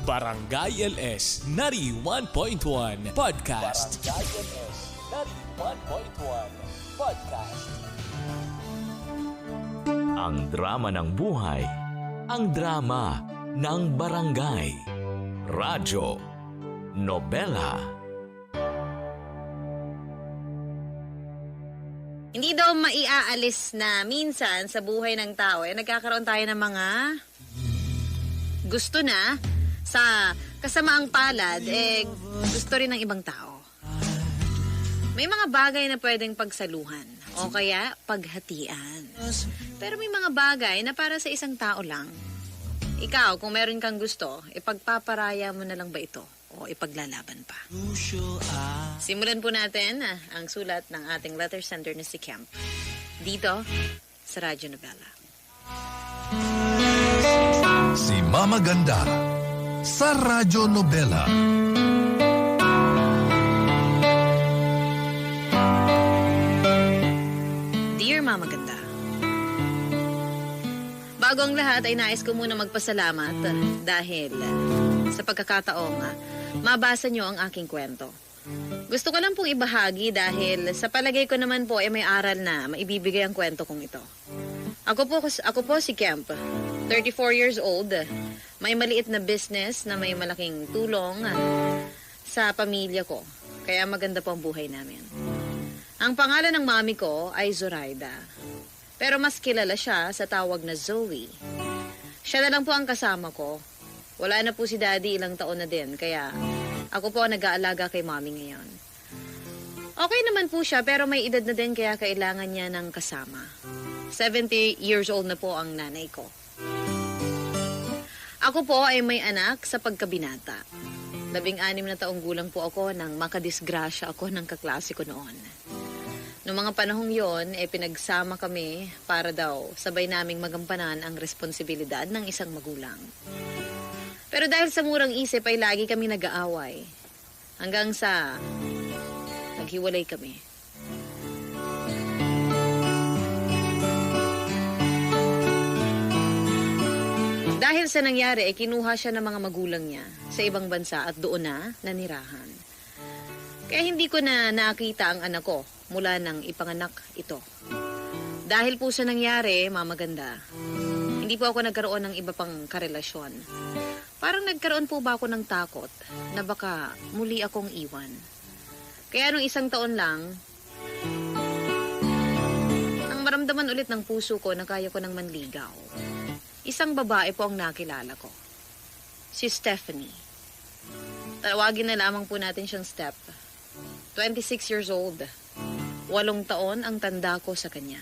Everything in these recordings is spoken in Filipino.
Barangay LS 91.1 Podcast. Barangay LS 91.1 Podcast. Ang drama ng buhay, ang drama ng barangay. Radyo, nobela. Hindi daw maiaalis na minsan sa buhay ng tao, nagkakaroon tayo ng mga gusto na sa kasamaang palad, gusto rin ng ibang tao. May mga bagay na pwedeng pagsaluhan o kaya paghatian. Pero may mga bagay na para sa isang tao lang. Ikaw, kung meron kang gusto, ipagpaparaya mo na lang ba ito o ipaglalaban pa? Simulan po natin ang sulat ng ating letter sender na si Kemp. Dito sa Radyo Nobela. Si Mama Ganda sa Radyo Nobela. Dear Mama Ganda, bago ang lahat ay nais ko muna magpasalamat dahil sa pagkakataong mabasa nyo ang aking kwento. Gusto ko lang pong ibahagi dahil sa palagay ko naman po ay may aral na maibibigay ang kwento kong ito. Ako po si Kemp, 34 years old. May maliit na business na may malaking tulong sa pamilya ko. Kaya maganda po ang buhay namin. Ang pangalan ng mami ko ay Zoraida. Pero mas kilala siya sa tawag na Zoe. Siya na lang po ang kasama ko. Wala na po si Daddy, ilang taon na din. Kaya ako po ang nag-aalaga kay mami ngayon. Okay naman po siya pero may edad na din kaya kailangan niya ng kasama. 70 years old na po ang nanay ko. Ako po ay may anak sa pagkabinata. 16 na taong gulang po ako nang makadisgrasya ako ng kaklase ko noon. Noong mga panahong yon, pinagsama kami para daw sabay naming magampanan ang responsibilidad ng isang magulang. Pero dahil sa murang isip ay lagi kami nag-aaway. Hanggang sa naghiwalay kami. Dahil sa nangyari, kinuha siya ng mga magulang niya sa ibang bansa at doon na nanirahan. Kaya hindi ko na nakita ang anak ko mula nang ipanganak ito. Dahil po sa nangyari, Mama Ganda, hindi po ako nagkaroon ng iba pang karelasyon. Parang nagkaroon po ba ako ng takot na baka muli akong iwan. Kaya nung isang taon lang, nang maramdaman ulit ng puso ko na kaya ko nang manligaw. Isang babae po ang nakilala ko. Si Stephanie. Tawagin na lamang po natin siyang Steph. 26 years old. 8 taon ang tanda ko sa kanya.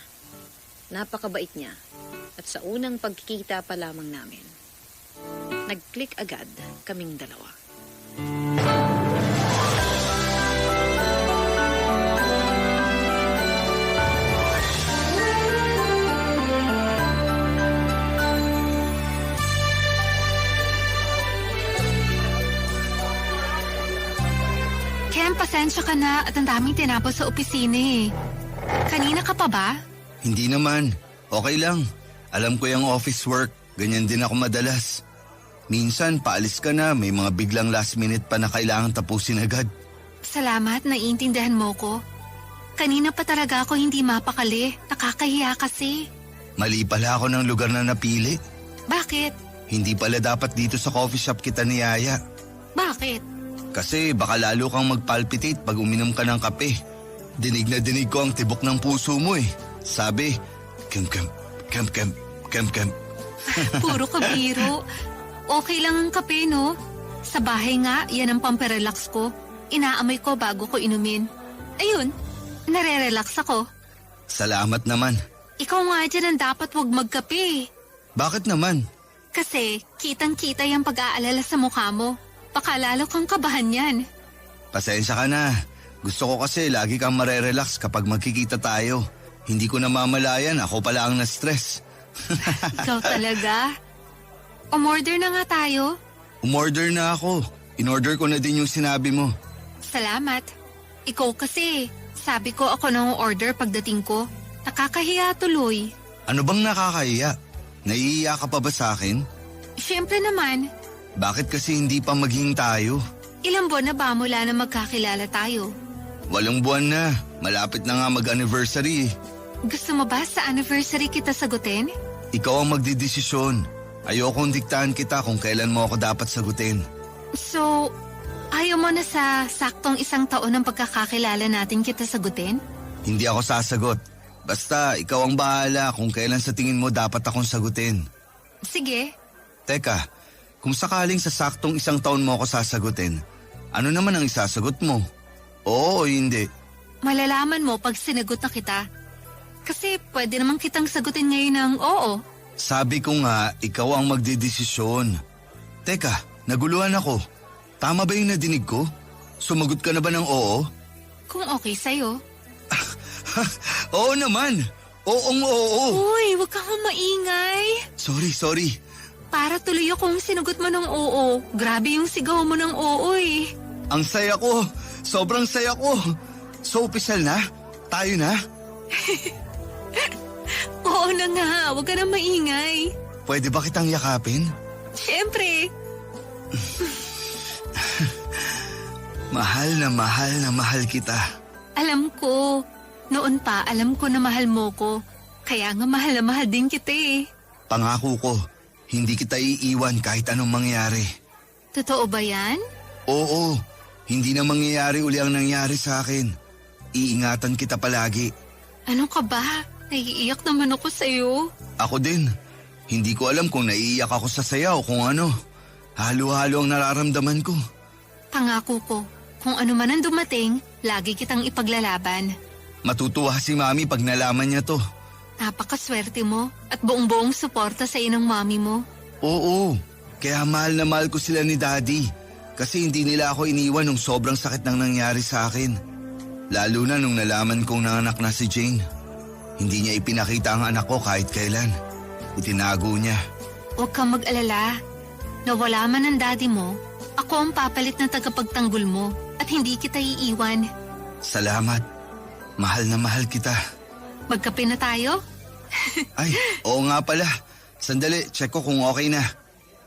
Napakabait niya. At sa unang pagkikita pa lamang namin, nag-click agad kaming dalawa. Kem, pasensya ka na at ang daming tinapos sa opisina eh. Kanina ka pa ba? Hindi naman. Okay lang. Alam ko yung office work. Ganyan din ako madalas. Minsan, paalis ka na. May mga biglang last minute pa na kailangan tapusin agad. Salamat, naiintindihan mo ko. Kanina pa talaga ako hindi mapakali. Nakakahiya kasi. Mali pala ako ng lugar na napili. Bakit? Hindi pala dapat dito sa coffee shop kita niyaya. Bakit? Kasi baka lalo kang magpalpitate pag uminom ka ng kape. Dinig na dinig ko ang tibok ng puso mo eh. Sabi, kem. Puro kabiro. Okay lang ang kape, no? Sa bahay nga, yan ang pamperelax ko. Inaamoy ko bago ko inumin. Ayun, nare-relax ako. Salamat naman. Ikaw nga dyan ang dapat wag magkape. Bakit naman? Kasi kitang-kita yung pag-aalala sa mukha mo. Baka lalo kang kabahan yan. Pasensya ka na. Gusto ko kasi lagi kang marerelax kapag magkikita tayo. Hindi ko namamalayan, ako pala ang na-stress. Ikaw talaga? Umorder na nga tayo. Umorder na ako. In-order ko na din yung sinabi mo. Salamat. Ikaw kasi, sabi ko ako nang order pagdating ko. Nakakahiya tuloy. Ano bang nakakahiya? Naiiya ka pa ba sa akin? Siyempre naman, Bakit kasi hindi pa maging tayo? Ilang buwan na ba mula na magkakilala tayo? 8 buwan na. Malapit na nga mag-anniversary eh. Gusto mo ba sa anniversary kita sagutin? Ikaw ang magdidesisyon. Ayokong diktahan kita kung kailan mo ako dapat sagutin. So, ayaw mo na sa saktong 1 taon ng pagkakakilala natin kita sagutin? Hindi ako sasagot. Basta ikaw ang bahala kung kailan sa tingin mo dapat akong sagutin. Sige. Teka, kung sakaling sa saktong 1 taon mo ako sasagutin, ano naman ang isasagot mo? Oo o hindi? Malalaman mo pag sinagot na kita. Kasi pwede naman kitang sagutin ngayon ng oo. Sabi ko nga, ikaw ang magdidesisyon. Teka, naguluhan ako. Tama ba yung nadinig ko? Sumagot ka na ba ng oo? Kung okay sa'yo. Oo naman. Oong oo. Uy, huwag kang maingay. Sorry. Para tuloy akong sinagot mo ng oo. Grabe yung sigaw mo ng oo eh. Ang saya ko. Sobrang saya ko. So, opisyal na? Tayo na? Oo na nga, huwag ka na maingay. Pwede ba kitang yakapin? Siyempre. Mahal na mahal kita. Alam ko. Noon pa, alam ko na mahal mo ko. Kaya nga mahal na mahal din kita eh. Pangako ko, hindi kita iiwan kahit anong mangyari. Totoo ba yan? Oo, hindi na mangyayari uli ang nangyari sa akin. Iingatan kita palagi. Ano ka ba? Naiiyak naman ako sa'yo. Ako din. Hindi ko alam kung naiiyak ako sa saya o kung ano. Halo-halo ang nararamdaman ko. Pangako ko, kung ano man ang dumating, lagi kitang ipaglalaban. Matutuwa si Mami pag nalaman niya to. Napakaswerte mo at buong-buong suporta sa inang mami mo. Oo, kaya mahal na mahal ko sila ni Daddy. Kasi hindi nila ako iniwan nung sobrang sakit nang nangyari sa akin. Lalo na nung nalaman kong nanganak na si Jane. Hindi niya ipinakita ang anak ko kahit kailan. Itinago niya. Huwag kang mag-alala. Nawala man ang daddy mo, ako ang papalit na tagapagtanggol mo at hindi kita iiwan. Salamat. Mahal na mahal kita. Magkape na tayo? Ay, oo nga pala. Sandali, check ko kung okay na.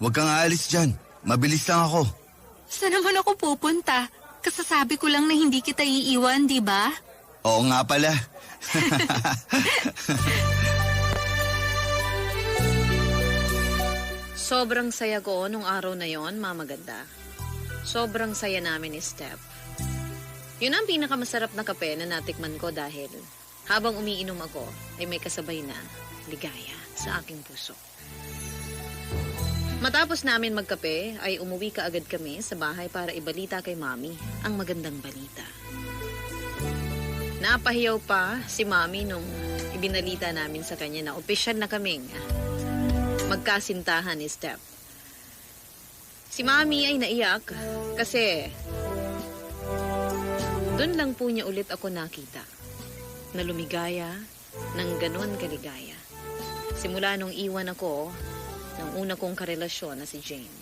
Huwag kang aalis dyan. Mabilis lang ako. Saan naman ako pupunta? Kasasabi ko lang na hindi kita iiwan, di ba? Oo nga pala. Sobrang saya ko nung araw na yon, Mama Ganda. Sobrang saya namin ni Steph. Yun ang pinakamasarap na kape na natikman ko dahil habang umiinom ako ay may kasabay na ligaya sa aking puso. Matapos namin magkape ay umuwi kaagad kami sa bahay para ibalita kay Mami ang magandang balita. Napahiyaw pa si Mami nung ibinalita namin sa kanya na opisyal na kaming magkasintahan ni Steph. Si Mami ay naiyak kasi doon lang po niya ulit ako nakita na lumigaya ng ganon kaligaya. Simula nung iwan ako ng una kong karelasyon na si Jane.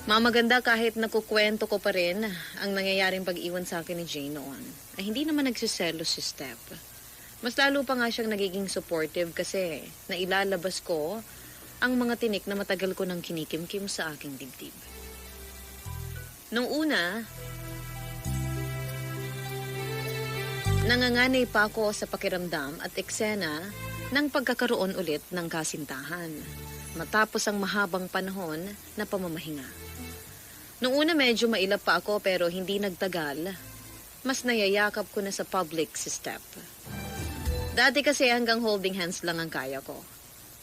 Mamaganda kahit nakukwento ko pa rin ang nangyayaring pag-iwan sa akin ni Jane noon, ay hindi naman nagsiselos si Steph. Mas lalo pa nga siyang nagiging supportive kasi nailalabas ko ang mga tinik na matagal ko nang kinikimkim sa aking dibdib. Nung una, nanganganay pa ako sa pakiramdam at eksena ng pagkakaroon ulit ng kasintahan matapos ang mahabang panahon na pamamahinga. Noong una medyo mailap pa ako pero hindi nagtagal, mas nayayakap ko na sa public si Steph. Dati kasi hanggang holding hands lang ang kaya ko.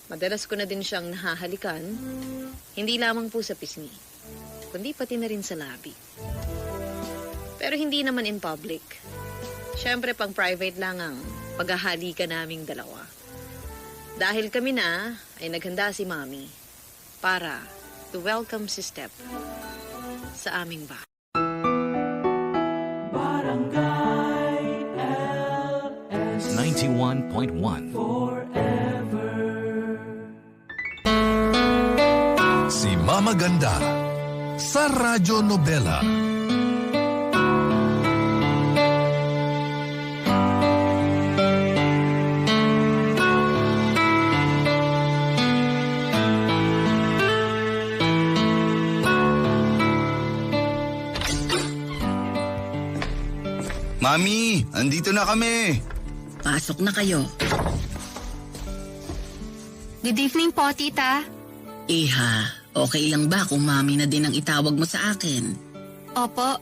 Madalas ko na din siyang nahahalikan, hindi lamang po sa pisngi, kundi pati na rin sa labi. Pero hindi naman in public. Siyempre pang private lang ang paghahalikan naming dalawa. Dahil kami na ay naghanda si Mami para to welcome si Steph sa aming bahay. 91.1 Si Mama Ganda sa Radyo Nobela. Mami, andito na kami. Pasok na kayo. Good evening po, tita. Iha, okay lang ba kung mami na din ang itawag mo sa akin? Opo,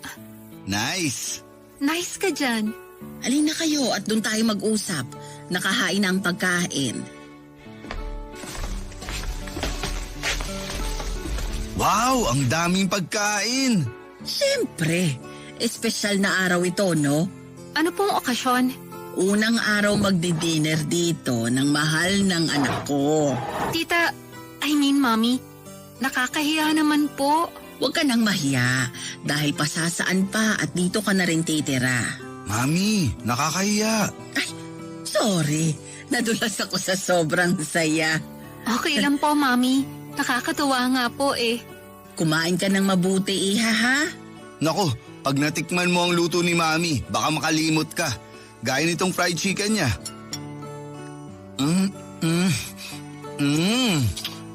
Nice. nice ka dyan. Alin na kayo at doon tayo mag-usap. Nakahain na ang pagkain. Wow, ang daming pagkain. Siyempre, espesyal na araw ito, no? Ano pong okasyon? Unang araw magdi-dinner dito ng mahal ng anak ko. Tita, I mean, Mommy, nakakahiya naman po. Huwag ka nang mahiya dahil pasasaan pa at dito ka na rin titira. Mami, nakakahiya. Ay, sorry. Nadulas ako sa sobrang saya. Okay lang po, Mommy. Nakakatuwa nga po eh. Kumain ka ng mabuti, Iha, ha? Nako, pag natikman mo ang luto ni Mami, baka makalimot ka. Gaya nitong fried chicken niya.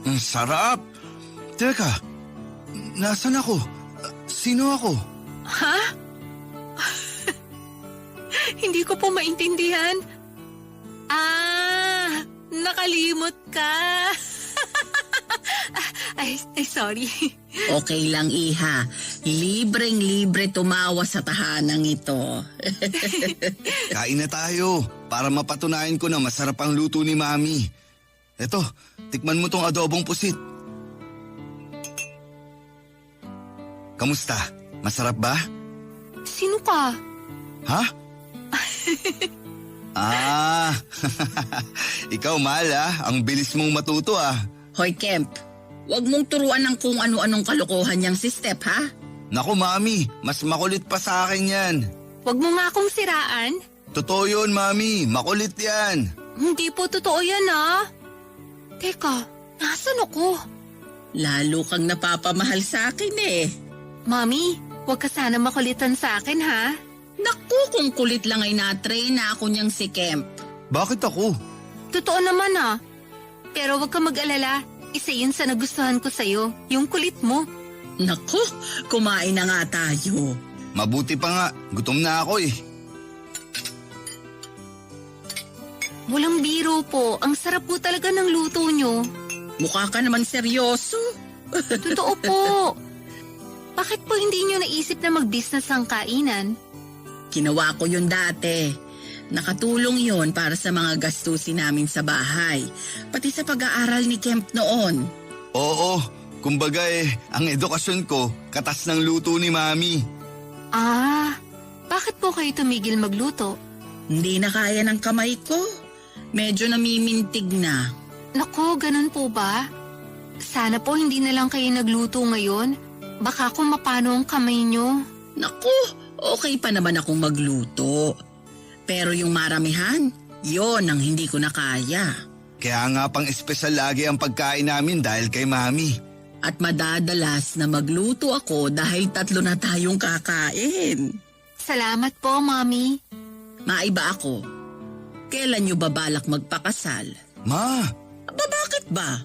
Ang sarap. Teka, nasan ako? Sino ako? Ha? Hindi ko po maintindihan. Nakalimot ka. ay, sorry. Okay lang, Iha. Libreng-libre tumawa sa tahanang ito. Kain na tayo para mapatunayan ko na masarap ang luto ni Mami. Eto, tikman mo tong adobong pusit. Kamusta? Masarap ba? Sino ka? Ha? Ikaw, Mahal, ang bilis mong matuto Hoy, Kemp. Huwag mong turuan ng kung ano-anong kalokohan niyang si Step, ha? Naku, Mami, mas makulit pa sa akin yan. Huwag mo nga akong siraan. Totoo yun, Mami, makulit yan. Hindi po totoo yan, ah. Teka, nasan ako? Lalo kang napapamahal sa akin, eh. Mommy, huwag ka sana makulitan sa akin, ha? Naku, kung kulit lang ay na-train na ako niyang si Kemp. Bakit ako? Totoo naman, ah. Pero huwag ka mag-alala. Isa yun sa nagustuhan ko sa'yo, yung kulit mo. Naku, kumain na nga tayo. Mabuti pa nga, gutom na ako eh. Walang biro po, ang sarap po talaga ng luto nyo. Mukha ka naman seryoso. Totoo po. Bakit po hindi nyo naisip na mag-business ang kainan? Ginawa ko yun dati. Nakatulong yon para sa mga gastusin namin sa bahay, pati sa pag-aaral ni Kemp noon. Oo, kumbaga ang edukasyon ko, katas ng luto ni Mami. Bakit po kayo tumigil magluto? Hindi na kaya ng kamay ko. Medyo namimintig na. Nako, ganun po ba? Sana po hindi na lang kayo nagluto ngayon. Baka kung mapano ang kamay nyo. Naku, okay pa naman akong magluto. Pero yung maramihan, yon ang hindi ko na kaya. Kaya nga pang espesyal lagi ang pagkain namin dahil kay Mami. At madadalas na magluto ako dahil 3 na tayong kakain. Salamat po, Mommy. Maiba ako. Kailan nyo ba balak magpakasal? Ma, Bakit ba?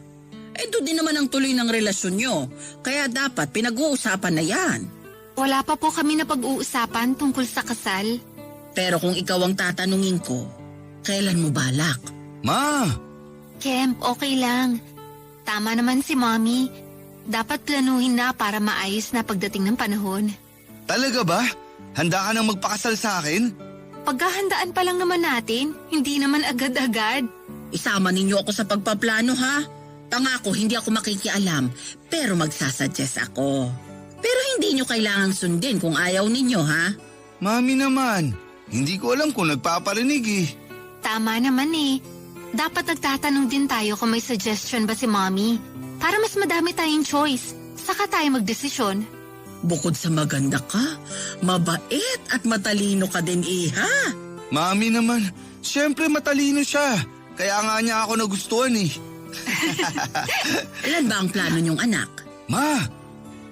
Doon din naman ang tuloy ng relasyon nyo. Kaya dapat pinag-uusapan na yan. Wala pa po kami na pag-uusapan tungkol sa kasal. Pero kung ikaw ang tatanungin ko, kailan mo balak? Ma! Kemp, okay lang. Tama naman si Mommy. Dapat planuhin na para maayos na pagdating ng panahon. Talaga ba? Handa ka nang magpakasal sa akin? Paghahandaan pa lang naman natin, hindi naman agad-agad. Isama ninyo ako sa pagpaplano, ha? Pangako, hindi ako makikialam, pero magsasuggest ako. Pero hindi nyo kailangang sundin kung ayaw ninyo, ha? Mami naman, hindi ko alam kung nagpaparinig eh. Tama naman eh. Dapat nagtatanong din tayo kung may suggestion ba si Mommy. Para mas madami tayong choice. Saka tayo magdesisyon. Bukod sa maganda ka, mabait at matalino ka din, Iha. Mami naman, syempre matalino siya. Kaya nga niya ako nagustuhan eh. Ilan ba ang plano niyong anak? Ma,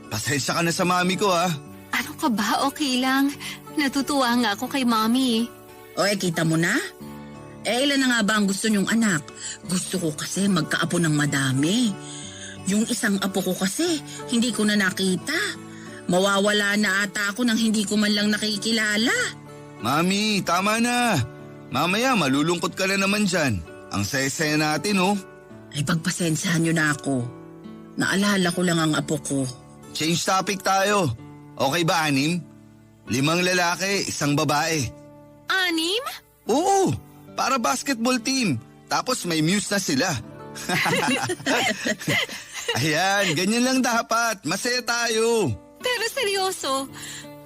pasensya ka na sa mami ko ha. Ano ka ba? Okay lang. Natutuwa nga ako kay Mommy. O kita mo na? Ilan na nga ba ang gusto niyong anak? Gusto ko kasi magkaapo ng madami. Yung isang apo ko kasi, hindi ko na nakita. Mawawala na ata ako nang hindi ko man lang nakikilala. Mami, tama na. Mamaya malulungkot ka na naman dyan. Ang saya-saya natin, oh. Ay pagpasensyahan niyo na ako. Naalala ko lang ang apo ko. Change topic tayo. Okay ba, 6? 5 lalaki, 1 babae. 6? Oo, para basketball team. Tapos may muse na sila. Ayan, ganyan lang dapat. Masaya tayo. Pero seryoso,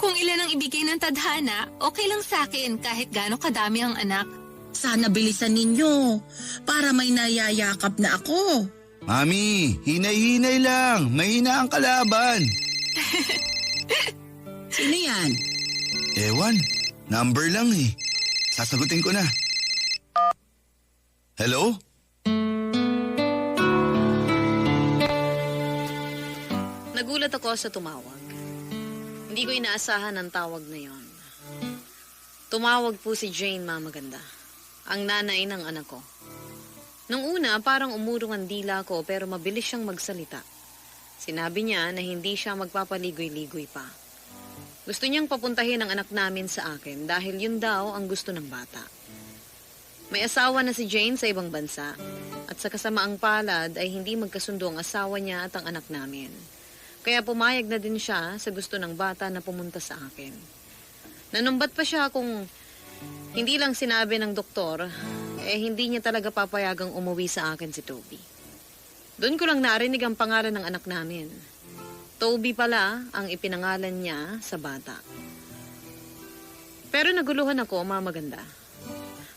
kung ilan ang ibigay ng tadhana, okay lang sa akin kahit gaano kadami ang anak. Sana bilisan ninyo para may nayayakap na ako. Mami, hinay-hinay lang. Mahina ang kalaban. Sino yan? Ewan, number lang eh. Sasagutin ko na. Hello? Nagulat ako sa tumawag. Hindi ko inaasahan ang tawag na yon. Tumawag po si Jane, Mama Ganda, ang nanay ng anak ko. Nung una, parang umurong ang dila ko pero mabilis siyang magsalita. Sinabi niya na hindi siya magpapaligoy-ligoy pa. Gusto niyang papuntahin ang anak namin sa akin dahil yun daw ang gusto ng bata. May asawa na si Jane sa ibang bansa at sa kasamaang palad ay hindi magkasundo ang asawa niya at ang anak namin. Kaya pumayag na din siya sa gusto ng bata na pumunta sa akin. Nanumbat pa siya kung hindi lang sinabi ng doktor, hindi niya talaga papayagang umuwi sa akin si Toby. Doon ko lang narinig ang pangalan ng anak namin. Toby pala ang ipinangalan niya sa bata. Pero naguluhan ako, Mama Ganda.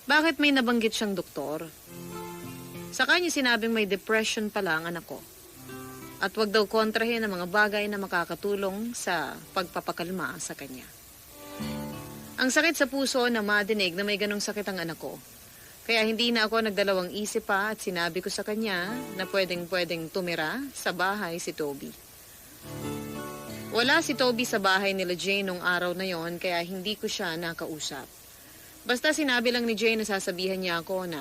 Bakit may nabanggit siyang doktor? Sa kanya sinabing may depression pala ang anak ko. At wag daw kontrahin ang mga bagay na makakatulong sa pagpapakalma sa kanya. Ang sakit sa puso na madinig na may ganong sakit ang anak ko. Kaya hindi na ako nagdalawang isip pa at sinabi ko sa kanya na pwedeng tumira sa bahay si Toby. Wala si Toby sa bahay nila Jane nung araw na yon kaya hindi ko siya nakausap. Basta sinabi lang ni Jane na sasabihan niya ako na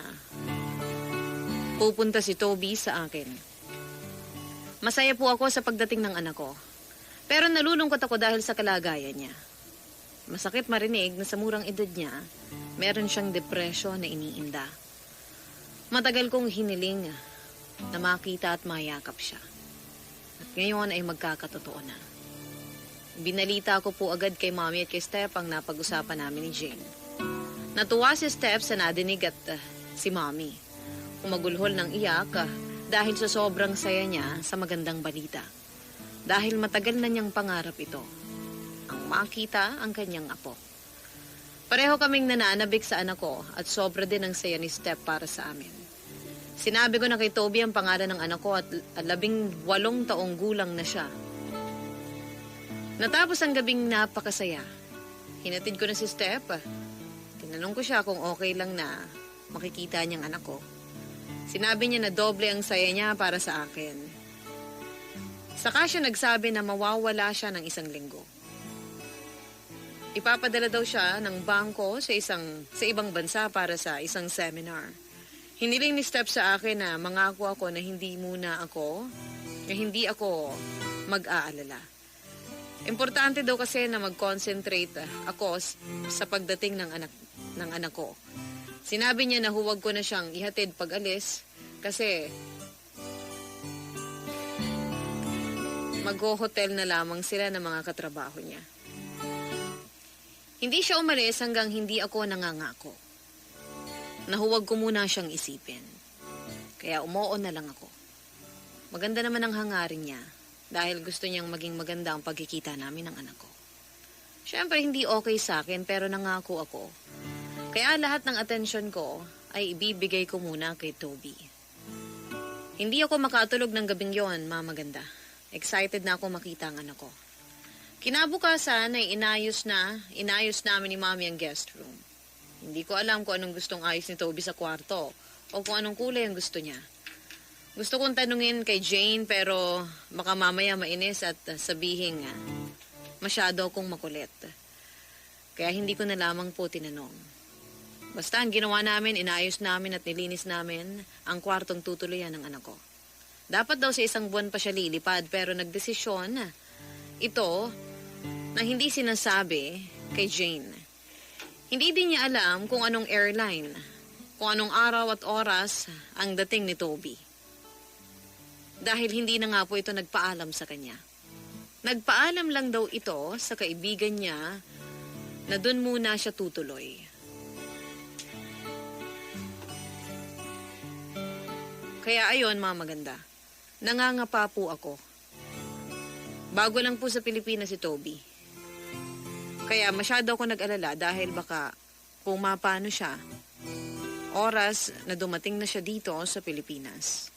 pupunta si Toby sa akin. Masaya po ako sa pagdating ng anak ko. Pero nalulungkot ako dahil sa kalagayan niya. Masakit marinig na sa murang edad niya, meron siyang depresyon na iniinda. Matagal kong hiniling na makita at mayakap siya. At ngayon ay magkakatotoo na. Binalita ko po agad kay Mommy at kay Steph ang napag-usapan namin ni Jane. Natuwa si Steph sa nadinig at si Mommy. Umagulhol ng iyak dahil sa sobrang saya niya sa magandang balita. Dahil matagal na niyang pangarap ito. Ang makita ang kanyang apo. Pareho kaming nananabik sa anak ko at sobra din ang saya ni Steph para sa amin. Sinabi ko na kay Toby ang pangalan ng anak ko at 18 taong gulang na siya. Natapos ang gabing napakasaya. Hinatid ko na si Steph. Tinanong ko siya kung okay lang na makikita niyang anak ko. Sinabi niya na doble ang saya niya para sa akin. Saka siya nagsabi na mawawala siya ng 1 linggo. Ipapadala daw siya ng bangko sa ibang bansa para sa isang seminar. Hiniling ni Steph sa akin na mangako ako na hindi ako mag-aalala. Importante daw kasi na mag-concentrate ako sa pagdating ng anak ko. Sinabi niya na huwag ko na siyang ihatid pag alis kasi mag-hotel na lamang sila ng mga katrabaho niya. Hindi siya umalis hanggang hindi ako nangangako. Nahuwag ko muna siyang isipin. Kaya umuon na lang ako. Maganda naman ang hangarin niya dahil gusto niyang maging maganda ang pagkikita namin ng anak ko. Siyempre hindi okay sa akin pero nangako ako. Kaya lahat ng atensyon ko ay ibibigay ko muna kay Toby. Hindi ako makatulog ng gabing yon, Mama Ganda. Excited na ako makita ang anak ko. Kinabukasan ay inayos namin ni Mommy ang guest room. Hindi ko alam kung anong gustong ayos ni Toby sa kwarto o kung anong kulay ang gusto niya. Gusto kong tanungin kay Jane pero baka mamaya mainis at sabihin masyado akong makulit. Kaya hindi ko na lamang po tinanong. Basta ang ginawa namin, inayos namin at nilinis namin ang kwartong tutuluyan ng anak ko. Dapat daw sa 1 buwan pa siya lilipad pero nagdesisyon ito na hindi sinasabi kay Jane. Hindi din niya alam kung anong airline, kung anong araw at oras ang dating ni Toby. Dahil hindi na nga po ito nagpaalam sa kanya. Nagpaalam lang daw ito sa kaibigan niya na doon muna siya tutuloy. Kaya ayon, mga maganda, nangangapa po ako. Bago lang po sa Pilipinas si Toby. Kaya masyado ako nag-alala dahil baka kung mapano siya, oras na dumating na siya dito sa Pilipinas.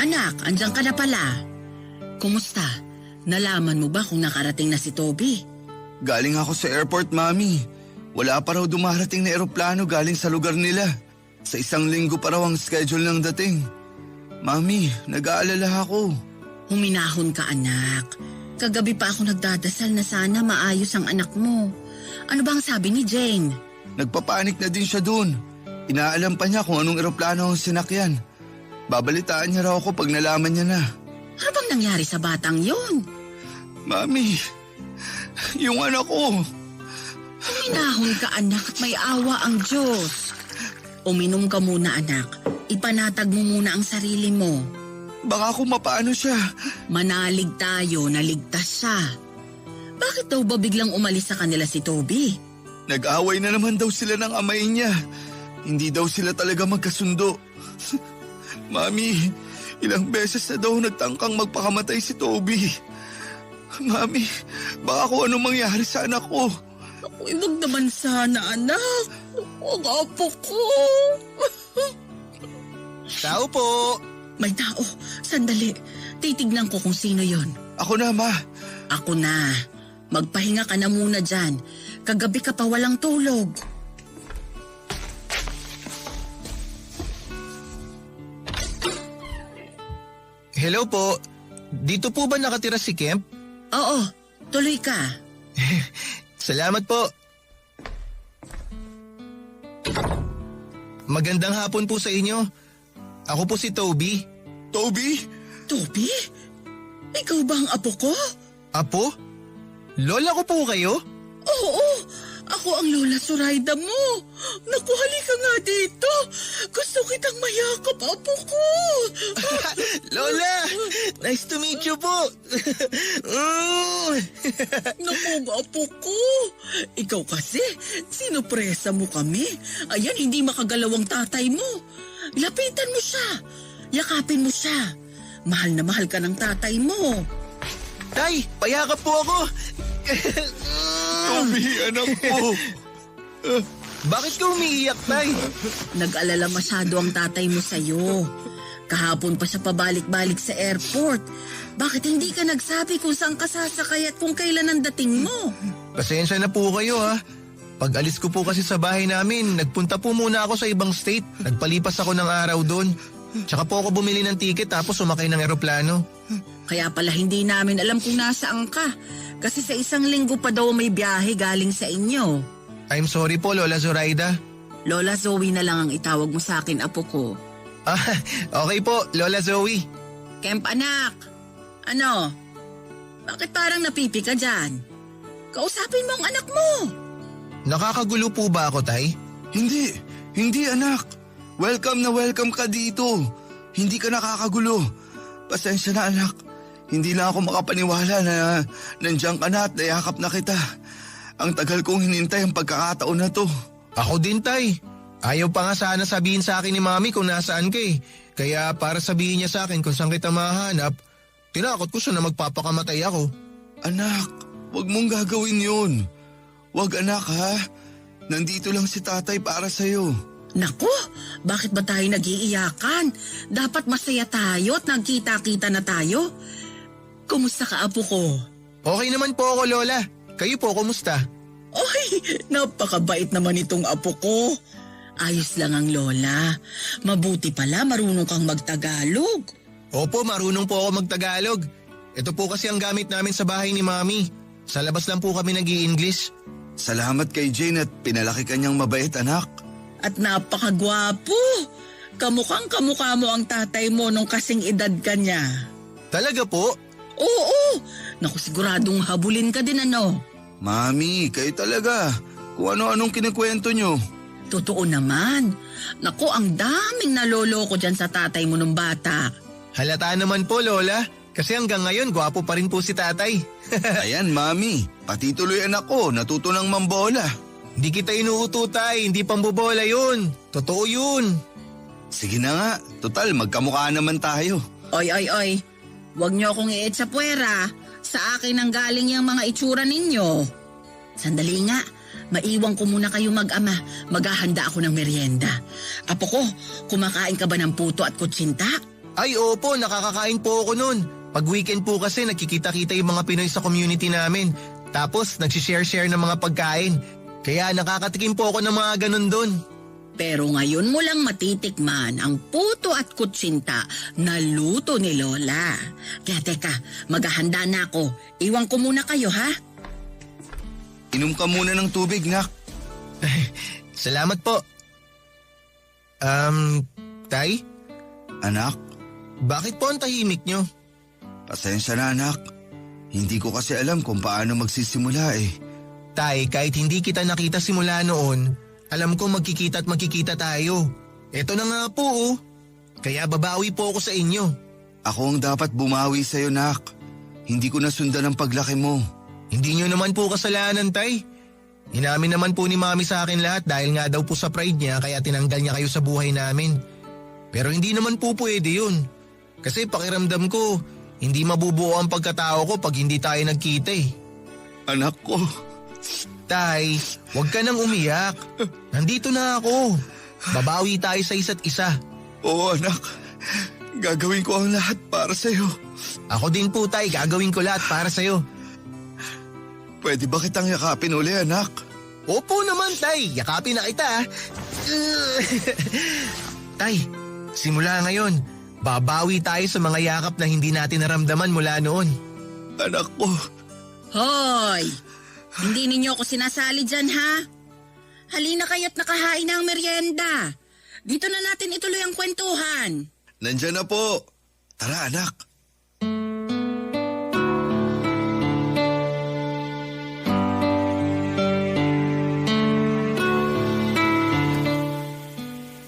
Anak, andyan ka na pala. Kumusta? Nalaman mo ba kung nakarating na si Toby? Galing ako sa airport, Mami. Wala pa raw dumarating na eroplano galing sa lugar nila. Sa 1 linggo pa raw ang schedule ng dating. Mami, nag-aalala ako. Huminahon ka, anak. Kagabi pa ako nagdadasal na sana maayos ang anak mo. Ano bang sabi ni Jane? Nagpapanik na din siya dun. Inaalam pa niya kung anong eroplano ang sinakyan. Babalitaan niya raw ako pag nalaman niya na. Ano bang nangyari sa batang yun? Mami, yung anak ko. Huminahon ka, anak, at may awa ang Diyos. Uminom ka muna, anak. Ipanatag mo muna ang sarili mo. Baka kung mapaano siya. Manalig tayo, naligtas siya. Bakit daw ba biglang umalis sa kanila si Toby? Nag-away na naman daw sila ng amay niya. Hindi daw sila talaga magkasundo. Mami, ilang beses na daw nagtangkang magpakamatay si Toby. Mami, baka kung anong mangyari sa anak ko. Uy, wag naman sana, anak. Huwag apo ko. Tao po. May tao. Sandali. Titignan ko kung sino yon. Ako na, Ma. Ako na. Magpahinga ka na muna dyan. Kagabi ka pa walang tulog. Hello po. Dito po ba nakatira si Kemp? Oo, tuloy ka. Salamat po. Magandang hapon po sa inyo. Ako po si Toby. Toby? Toby? Ikaw ba ang apo ko? Apo? Lola ko po kayo? Oo, ako ang Lola Zoraida mo. Naku, halika nga dito. Gusto kitang mayakap, apo ko. Lola! Nice to meet you po. Naku, apo ko. Ikaw kasi, sinupresa mo kami. Ayan, hindi makagalawang tatay mo. Lapitan mo siya. Yakapin mo siya. Mahal na mahal ka ng tatay mo. Tay, payakap po ako. Toby, anak ko. Bakit ka umiiyak, Tay? Nag-alala masyado ang tatay mo sa'yo. Kahapon pa siya pabalik-balik sa airport. Bakit hindi ka nagsabi kung saan ka sasakay at kung kailan ang dating mo? Pasensya na po kayo ha. Pag alis ko po kasi sa bahay namin, nagpunta po muna ako sa ibang state. Nagpalipas ako ng araw doon. Tsaka po ako bumili ng ticket tapos sumakay ng eroplano. Kaya pala hindi namin alam kung nasaan ka. Kasi sa 1 linggo pa daw may biyahe galing sa inyo. I'm sorry po, Lola Zoraida. Lola Zoe na lang ang itawag mo sa akin, apo ko. Ah, okay po, Lola Zoe. Kemp, anak. Ano? Bakit parang napipi ka dyan? Kausapin mo ang anak mo. Nakakagulo po ba ako, Tay? Hindi anak. Welcome na welcome ka dito. Hindi ka nakakagulo. Pasensya na, anak. Hindi na ako makapaniwala na nandiyan ka na at nayakap na kita. Ang tagal kong hinintay ang pagkakataon na to. Ako din, Tay. Ayaw pa nga sana sabihin sa akin ni Mami kung nasaan ka eh. Kaya para sabihin niya sa akin kung saan kita mahanap, tinakot ko siya na magpapakamatay ako. Anak, wag mong gagawin yun. Wag, anak, ha? Nandito lang si tatay para sa'yo. Naku, bakit ba tayo nag-iiyakan? Dapat masaya tayo at nagkita-kita na tayo. Kumusta ka, apo ko? Okay naman po ako, Lola. Kayo po, kumusta? Ay, napakabait naman itong apo ko. Ayos lang ang lola. Mabuti pala marunong kang magtagalog. Opo, marunong po ako magtagalog. Ito po kasi ang gamit namin sa bahay ni Mami. Sa labas lang po kami nag-i-English. Salamat kay Jane at pinalaki kanyang mabait, anak. At napakagwapo. Kamukhang kamukha mo ang tatay mo nung kasing edad ka niya. Talaga po? Oo, naku siguradong habulin ka din ano. Mami, kayo talaga. Kung ano-anong kinikwento nyo. Totoo naman. Naku, ang daming naloloko dyan sa tatay mo nung bata. Halata naman po, Lola. Kasi hanggang ngayon, gwapo pa rin po si tatay. Ayan, Mami. Pati tuloy anak ko, natuto ng mambola. Hindi kita inuuto, tay. Hindi pambobola yun. Totoo yun. Sige na nga, total magkamukha naman tayo. Oy. Huwag niyo akong iit sa puwera. Sa akin ang galing yung mga itsura ninyo. Sandali nga, maiwan ko muna kayo mag-ama. Maghahanda ako ng merienda. Apo ko, kumakain ka ba ng puto at kutsinta? Ay, opo. Nakakakain po ako nun. Pag weekend po kasi, nagkikita-kita yung mga Pinoy sa community namin. Tapos, nagsishare-share ng mga pagkain. Kaya nakakatikim po ako ng mga ganun dun. Pero ngayon mo lang matitikman ang puto at kutsinta na luto ni Lola. Kaya teka, maghahanda na ako. Iwan ko muna kayo, ha? Inom ka muna ng tubig, nak. Salamat po. Tay? Anak, Bakit po ang tahimik nyo? pasensya na anak. Hindi ko kasi alam kung paano magsisimula eh. Tay, kahit hindi kita nakita simula noon, alam ko magkikita at magkikita tayo. Eto na nga po oh. Kaya babawi po ako sa inyo. Ako ang dapat bumawi sa'yo, nak. Hindi ko nasundan ang paglaki mo. Hindi nyo naman po kasalanan, tay. Inamin naman po ni Mami sa akin lahat dahil nga daw po sa pride niya kaya tinanggal niya kayo sa buhay namin. Pero hindi naman po pwede yun. Kasi pakiramdam ko, hindi mabubuo ang pagkatao ko pag hindi tayo nagkita eh. Anak ko. Tay, huwag ka nang umiyak. Nandito na ako. Babawi tayo sa isa't isa. Oo anak, gagawin ko ang lahat para sa'yo. Ako din po tay, gagawin ko lahat para sa'yo. Pwede ba kitang yakapin uli anak? Opo naman tay, yakapin na kita. Tay, simula ngayon, babawi tayo sa mga yakap na hindi natin naramdaman mula noon. Anak ko. Hoy! Hindi ninyo ako sinasali dyan, ha? Halina kayo't nakahain na ang merienda. Dito na natin ituloy ang kwentuhan. Nandyan na po. Tara anak.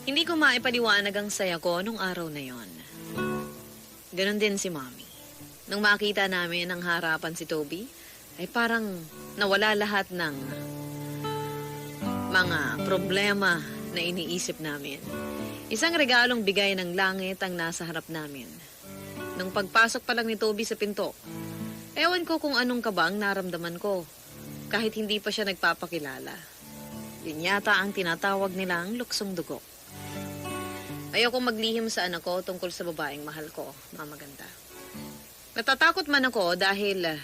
Hindi ko maipaliwanag ang saya ko nung araw na yon. Ganon din si Mommy. Nung makita namin ang harapan si Toby, ay parang nawala lahat ng mga problema na iniisip namin. Isang regalong bigay ng langit ang nasa harap namin. Nung pagpasok pa lang ni Toby sa pinto, ewan ko kung anong kabang naramdaman ko kahit hindi pa siya nagpapakilala. Yun yata ang tinatawag nilang luksong dugo. Ayokong maglihim sa anak ko tungkol sa babaeng mahal ko, Mama Ganda. Natatakot man ako dahil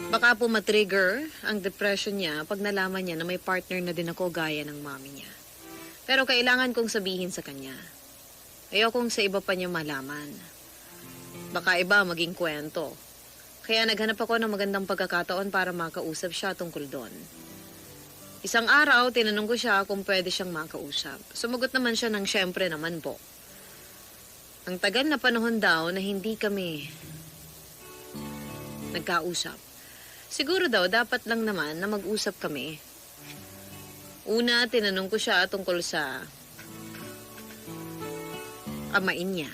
baka po matrigger ang depression niya pag nalaman niya na may partner na din ako gaya ng mami niya. Pero kailangan kong sabihin sa kanya. Ayokong sa iba pa niya malaman. Baka iba maging kwento. Kaya naghanap ako ng magandang pagkakataon para makausap siya tungkol doon. Isang araw, tinanong ko siya kung pwede siyang makausap. Sumagot naman siya ng syempre naman po. Ang tagal na panahon daw na hindi kami nagkausap. Siguro daw, dapat lang naman na mag-usap kami. Una, tinanong ko siya tungkol sa amain niya.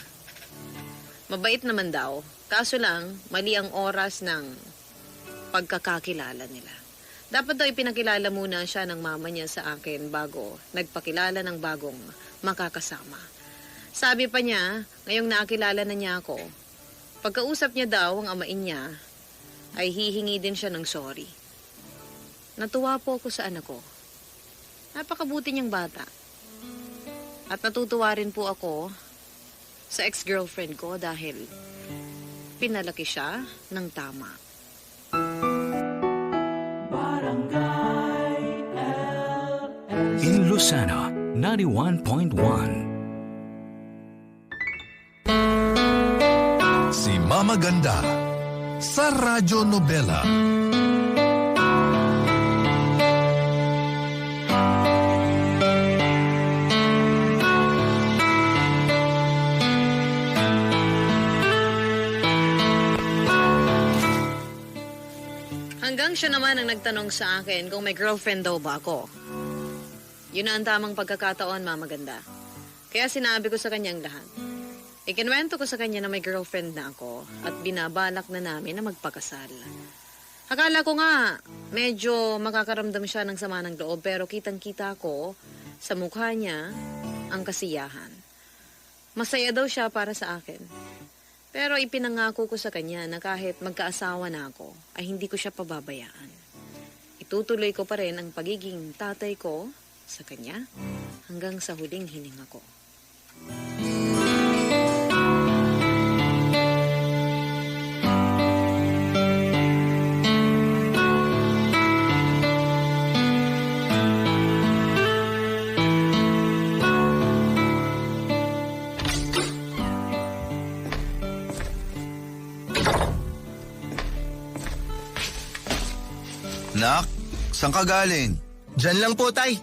Mabait naman daw, kaso lang, mali ang oras ng pagkakakilala nila. Dapat daw ipinakilala muna siya ng mama niya sa akin bago nagpakilala ng bagong makakasama. Sabi pa niya, ngayong nakilala na niya ako, pagkausap niya daw ang amain niya, ay hihingi din siya ng sorry. Natuwa po ako sa anak ko. Napakabuti niyang bata. At natutuwa rin po ako sa ex-girlfriend ko dahil pinalaki siya ng tama. In Lucena, 91.1. Si Mama Ganda sa Radyo Nobela. Hanggang siya naman ang nagtanong sa akin kung may girlfriend daw ba ako. Yun na ang tamang pagkakataon, Mama Ganda. Kaya sinabi ko sa kanyang lahat. Ikinwento ko sa kanya na may girlfriend na ako at binabalak na namin na magpakasal. Akala ko nga, medyo makakaramdam siya ng sama ng loob pero kitang-kita ko sa mukha niya ang kasiyahan. Masaya daw siya para sa akin. Pero ipinangako ko sa kanya na kahit magkaasawa na ako, ay hindi ko siya pababayaan. Itutuloy ko pa rin ang pagiging tatay ko sa kanya hanggang sa huling hininga ko. Nak, saan ka galing? Diyan lang po, Tay.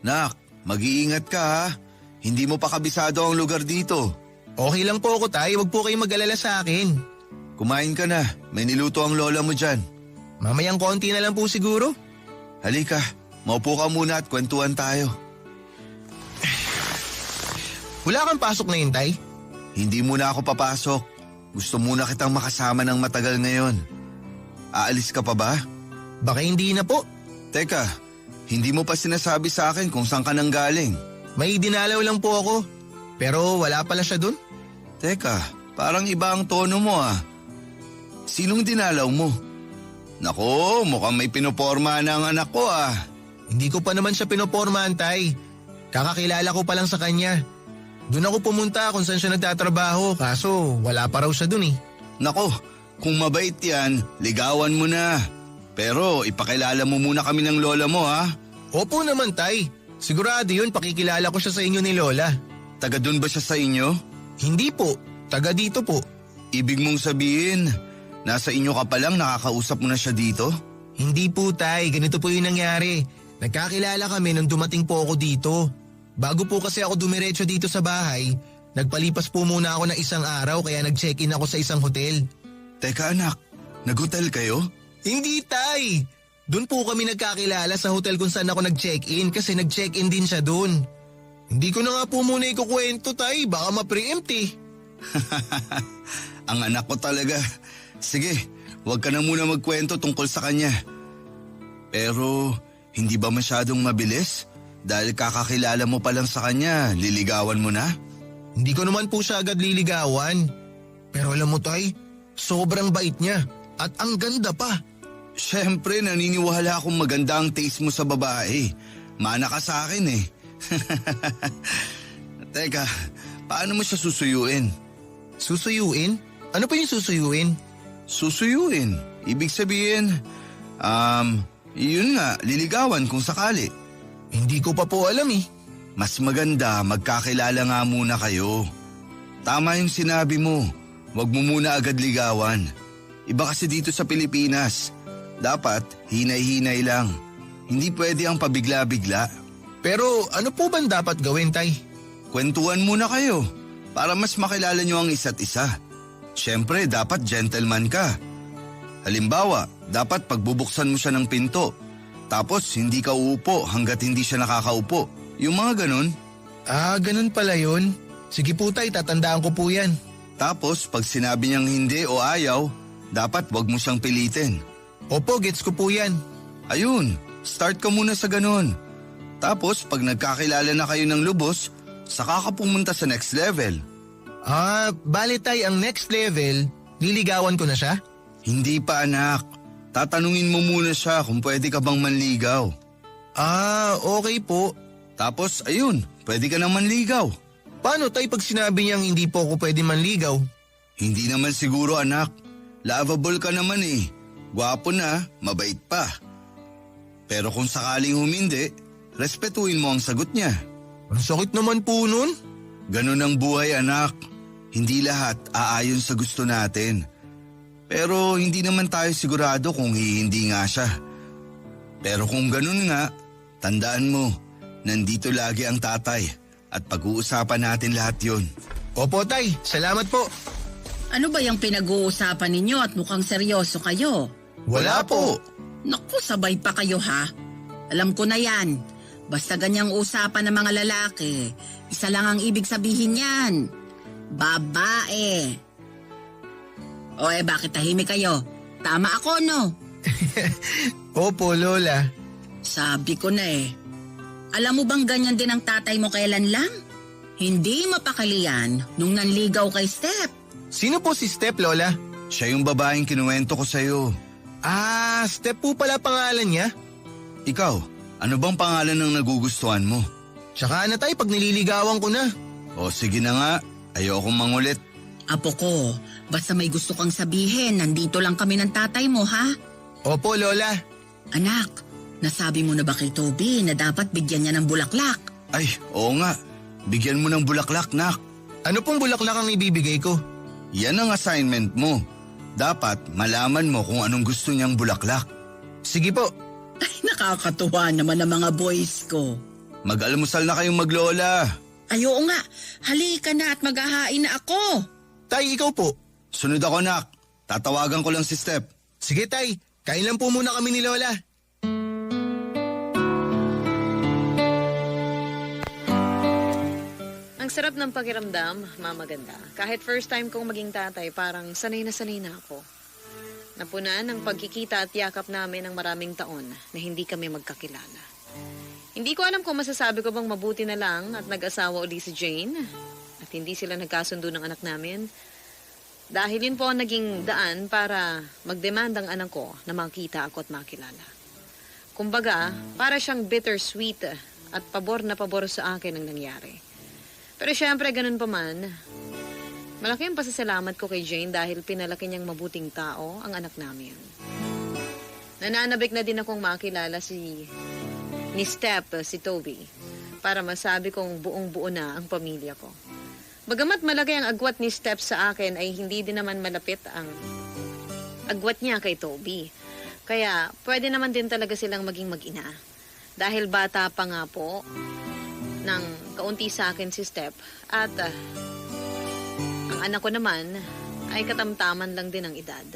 Nak, mag-iingat ka ha. Hindi mo pa kabisado ang lugar dito. Okay lang po ako, Tay. Huwag po kayong mag-alala sa akin. Kumain ka na. May niluto ang lola mo dyan. Mamayang konti na lang po siguro. Halika, maupo ka muna at kwentuhan tayo. Wala kang pasok na yun, Tay? Hindi muna ako papasok. Gusto muna kitang makasama ng matagal ngayon. Aalis ka pa ba? Baka hindi na po. Teka, hindi mo pa sinasabi sa akin kung saan ka nang galing. May dinalaw lang po ako. Pero wala pala siya dun. Teka, parang iba ang tono mo ah. Sinong dinalaw mo? Nako, mukhang may pinoporma na ang anak ko ah. Hindi ko pa naman siya pinopormahan, Tay. Kakakilala ko pa lang sa kanya. Doon ako pumunta kung saan siya nagtatrabaho kaso wala pa raw siya dun eh. Nako, kung mabait yan, ligawan mo na. Pero ipakilala mo muna kami ng lola mo ha. Opo naman, Tay. Sigurado yun, pakikilala ko siya sa inyo ni Lola. Taga dun ba siya sa inyo? Hindi po, taga dito po. Ibig mong sabihin, nasa inyo ka pa lang nakakausap mo na siya dito? Hindi po, Tay. Ganito po yung nangyari. Nagkakilala kami nung dumating po ako dito. Bago po kasi ako dumiretso dito sa bahay, nagpalipas po muna ako ng isang araw kaya nag-check-in ako sa isang hotel. Teka anak, nag-hotel kayo? Hindi, Tay. Doon po kami nagkakilala sa hotel kung saan ako nag-check-in kasi nag-check-in din siya doon. Hindi ko na nga po muna ikukwento, Tay. Baka ma-preempt eh. Ang anak ko talaga. Sige, huwag ka na muna magkwento tungkol sa kanya. Pero, hindi ba masyadong mabilis? Dahil kakakilala mo pa lang sa kanya, liligawan mo na? Hindi ko naman po siya agad liligawan. Pero alam mo, Tay, sobrang bait niya. At ang ganda pa. Siyempre, naniniwala akong maganda ang taste mo sa babae. Mana ka sa akin eh. Teka, paano mo siya susuyuin? Susuyuin? Ano pa yung susuyuin? Susuyuin? Ibig sabihin, yun nga, liligawan kung sakali. Hindi ko pa po alam eh. Mas maganda, magkakilala nga muna kayo. Tama yung sinabi mo, wag mo muna agad ligawan. Iba kasi dito sa Pilipinas. Dapat, hinay-hinay lang. Hindi pwede ang pabigla-bigla. Pero ano po bang dapat gawin, Tay? Kwentuhan muna kayo para mas makilala nyo ang isa't isa. Siyempre, dapat gentleman ka. Halimbawa, dapat pagbubuksan mo siya ng pinto. Tapos, hindi ka uupo hanggat hindi siya nakakaupo. Yung mga ganun. Ah, ganun pala yun. Sige po, Tay, tatandaan ko po yan. Tapos, pag sinabi niyang hindi o ayaw, dapat wag mo siyang pilitin. Opo, gets ko po yan. Ayun, start ka muna sa ganun. Tapos, pag nagkakilala na kayo ng lubos, saka ka pumunta sa next level. Ah, bale, Tay, ang next level, liligawan ko na siya? Hindi pa anak. Tatanungin mo muna siya kung pwede ka bang manligaw. Ah, okay po. Tapos, ayun, pwede ka nang manligaw. Paano, Tay, pag sinabi niyang hindi po ako pwede manligaw? Hindi naman siguro anak. Lovable ka naman eh. Gwapo na, mabait pa. Pero kung sakaling humindi, respetuhin mo ang sagot niya. Ang sakit naman po nun. Ganun ang buhay anak. Hindi lahat aayon sa gusto natin. Pero hindi naman tayo sigurado kung hindi nga siya. Pero kung ganun nga, tandaan mo, nandito lagi ang tatay at pag-uusapan natin lahat yon. Opo, Tay. Salamat po. Ano ba yung pinag-uusapan ninyo at mukhang seryoso kayo? Wala po. Naku, sabay pa kayo ha. Alam ko na yan. Basta ganyang usapan ng mga lalaki, isa lang ang ibig sabihin yan. Babae. O bakit tahimik kayo? Tama ako, no? Opo, Lola. Sabi ko na Alam mo bang ganyan din ang tatay mo kailan lang? Hindi mapakalian nung nanligaw kay Step. Sino po si Step, Lola? Siya yung babaeng kinuwento ko sa'yo. Step po pala pangalan niya. Ikaw, ano bang pangalan ng nagugustuhan mo? Tsaka na tay, pag nililigawan ko na. O sige na nga, ayokong mangulit. Apo ko, basta may gusto kang sabihin, nandito lang kami ng tatay mo, ha? Opo, Lola. Anak, nasabi mo na ba kay Toby na dapat bigyan niya ng bulaklak? Ay, oo nga. Bigyan mo ng bulaklak, nak. Ano pong bulaklak ang ibibigay ko? Yan ang assignment mo. Dapat malaman mo kung anong gusto niyang bulaklak. Sige po. Ay, nakakatuwa naman ang mga boys ko. Mag-almusal na kayong maglola. Ay, oo nga. Halika na at maghahain na ako. Tay, ikaw po. Sunod ako, nak. Tatawagan ko lang si Step. Sige, tay. Kain lang po muna kami ni Lola. Ang sarap ng pakiramdam, Mama Ganda. Kahit first time kong maging tatay, parang sanay na ako. Napunan ang pagkikita at yakap namin ng maraming taon na hindi kami magkakilala. Hindi ko alam kung masasabi ko bang mabuti na lang at nag-asawa uli si Jane at hindi sila nagkasundo ng anak namin. Dahil yun po ang naging daan para magdemand ang anak ko na makita ako at makilala. Kumbaga, para siyang bittersweet at pabor na pabor sa akin ang nangyari. Pero syempre, ganun pa man, malaki ang pasasalamat ko kay Jane dahil pinalaki niyang mabuting tao ang anak namin. Nananabik na din akong makilala ni Step, si Toby, para masabi kong buong-buo na ang pamilya ko. Bagamat malaki ang agwat ni Step sa akin, ay hindi din naman malapit ang agwat niya kay Toby. Kaya pwede naman din talaga silang maging mag-ina. Dahil bata pa nga po, nang kaunti sa akin si Step at ang anak ko naman ay katamtaman lang din ang edad.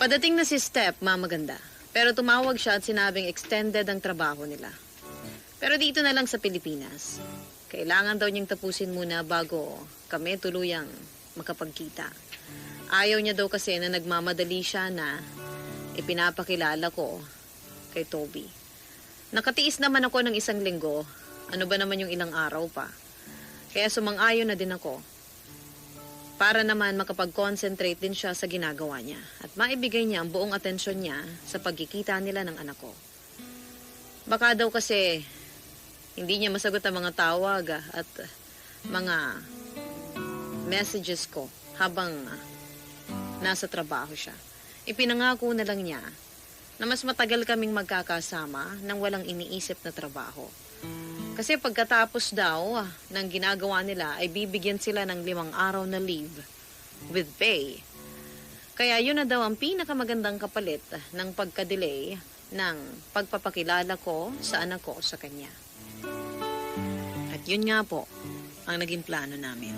Padating na si Step, Mama Ganda, pero tumawag siya at sinabing extended ang trabaho nila. Pero dito na lang sa Pilipinas. Kailangan daw niyang tapusin muna bago kami tuluyang makapagkita. Ayaw niya daw kasi na nagmamadali siya na ipinapakilala ko kay Toby. Nakatiis naman ako ng 1 linggo. Ano ba naman yung ilang araw pa? Kaya sumang-ayon na din ako. Para naman makapag-concentrate din siya sa ginagawa niya. At maibigay niya ang buong atensyon niya sa pagkikita nila ng anak ko. Baka daw kasi hindi niya masagot ang mga tawag at mga messages ko habang nasa trabaho siya. Ipinangako na lang niya na mas matagal kaming magkakasama nang walang iniisip na trabaho. Kasi pagkatapos daw ng ginagawa nila ay bibigyan sila ng 5 araw na leave with pay. Kaya yun na daw ang pinakamagandang kapalit ng pagka-delay ng pagpapakilala ko sa anak ko sa kanya. At yun nga po ang naging plano namin.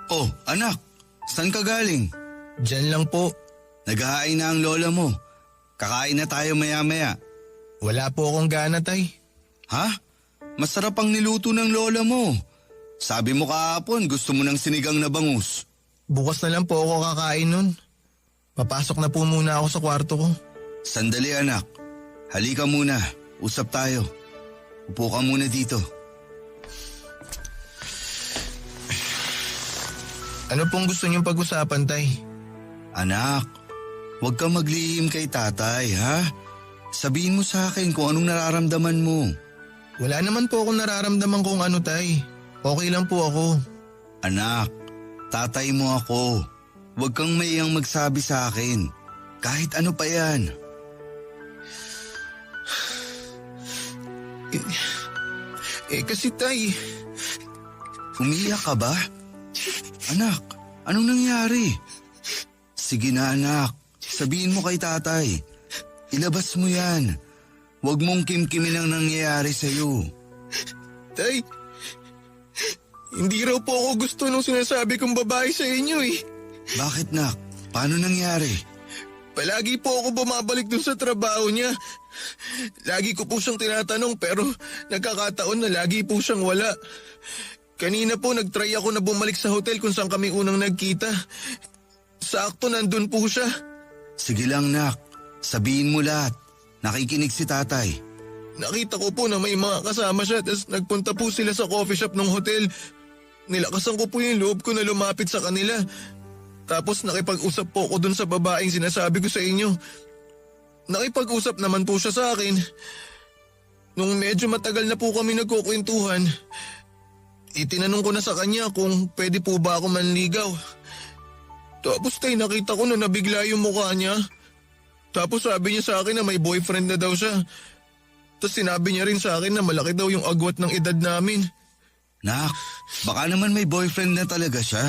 Oh, anak, saan ka galing? Diyan lang po. Naghahain na ang lola mo. Kakain na tayo maya-maya. Wala po akong gana, tay. Ha? Masarap ang niluto ng lola mo. Sabi mo kahapon gusto mo ng sinigang na bangus. Bukas na lang po ako kakain nun. Papasok na po muna ako sa kwarto ko. Sandali anak. Halika muna. Usap tayo. Upo ka muna dito. Ano pong gusto niyong pag-usapan, tay? Anak, huwag kang maglihim kay tatay, ha? Sabihin mo sa akin kung anong nararamdaman mo. Wala naman po akong nararamdaman kung ano, tay. Okay lang po ako. Anak, tatay mo ako. Huwag kang maiyang magsabi sa akin. Kahit ano pa yan. Kasi tay, Umiyak ka ba? Anak, anong nangyari? Sige na anak, sabihin mo kay tatay. Ilabas mo yan. Huwag mong kimkimin ang nangyayari sa'yo. tay, hindi raw po ako gusto nung sinasabi kong babae sa inyo eh. Bakit nak? Paano nangyari? Palagi po ako bumabalik dun sa trabaho niya. Lagi ko po siyang tinatanong pero nagkakataon na lagi po siyang wala. Kanina po nagtry ako na bumalik sa hotel kung saan kami unang nagkita. Sakto nandun po siya. Sige lang nak, sabihin mo lahat. Nakikinig si tatay. Nakita ko po na may mga kasama siya tapos nagpunta po sila sa coffee shop ng hotel. Nilakasan ko po yung loob ko na lumapit sa kanila. Tapos nakipag-usap po ako dun sa babaeng sinasabi ko sa inyo. Nakipag-usap naman po siya sa akin. Nung medyo matagal na po kami nagkukwentuhan, itinanong ko na sa kanya kung pwede po ba ako manligaw. Tapos tay, nakita ko na nabigla yung mukha niya. Tapos sabi niya sa akin na may boyfriend na daw siya. Tapos sinabi niya rin sa akin na malaki daw yung agwat ng edad namin. Nak, baka naman may boyfriend na talaga siya.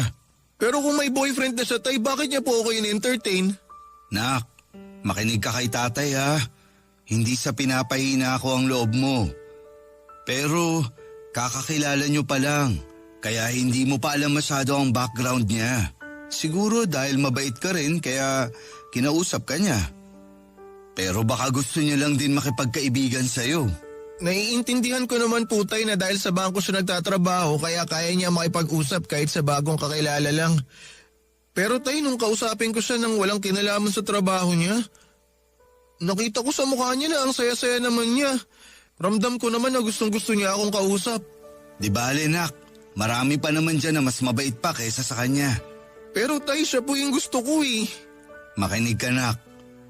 Pero kung may boyfriend na siya, tay, bakit niya po ako in-entertain? Nak, makinig ka kay tatay ha. Hindi sa pinapahina ko ang loob mo. Pero kakakilala niyo pa lang, kaya hindi mo pa alam masyado ang background niya. Siguro dahil mabait ka rin kaya kinausap ka niya. Pero baka gusto niya lang din makipagkaibigan sa'yo. Naiintindihan ko naman po tay na dahil sa bangko siya nagtatrabaho kaya kaya niya makipag-usap kahit sa bagong kakilala lang. Pero tay, nung kausapin ko siya nang walang kinalaman sa trabaho niya, nakita ko sa mukha niya na ang saya-saya naman niya. Ramdam ko naman na gustong-gusto niya akong kausap. Di bale nak, marami pa naman dyan na mas mabait pa kaysa sa kanya. Pero tay, siya po yung gusto ko eh. Makinig ka nak,